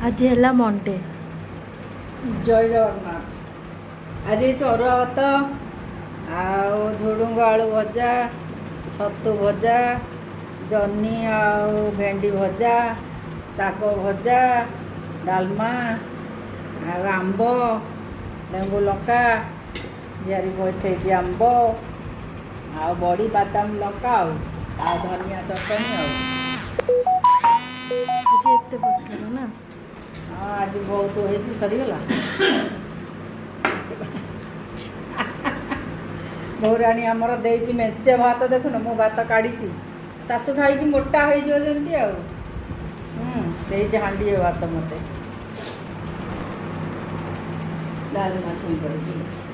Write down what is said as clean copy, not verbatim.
ଆଜି ହେଲା ମଣ୍ଡେ। ଜୟ ଜଗନ୍ନାଥ। ଆଜି ହେଇଛି ଅରୁଆ ଭାତ ଆଉ ଝୁଡ଼ୁଙ୍ଗ ଆଳୁ ଭଜା, ଛତୁ ଭଜା, ଜହ୍ନି ଆଉ ଭେଣ୍ଡି ଭଜା, ଶାଗ ଭଜା, ଡାଲମା ଆଉ ଆମ୍ବ, ଲେମ୍ବୁ ଲଙ୍କା, ଝିଆରୀ ପଠେଇଛି ଆମ୍ବ ଆଉ ବଡ଼ି ବାଦାମ ଲଙ୍କା ଆଉ ଧନିଆ ଚଟଣି ଆଉ। ଆଜି ଏତେ ପ୍ରକାର ନା? ହଁ ଆଜି ବହୁତ ହେଇଛି, ସରିଗଲା। ବୋଉରାଣୀ ଆମର ଦେଇଛି ମେଞ୍ଚେ ଭାତ, ଦେଖୁନ ମୁଁ ଭାତ କାଢ଼ିଛି, ଶାଶୁ ଖାଇକି ମୋଟା ହେଇଯିବ ଯେମିତି ଆଉ। ଦେଇଛି ହାଣ୍ଡିଏ ଭାତ ମୋତେ, ଡାଲମା ଛୁଇଁ ପଡ଼ିକି ହେଇଛି।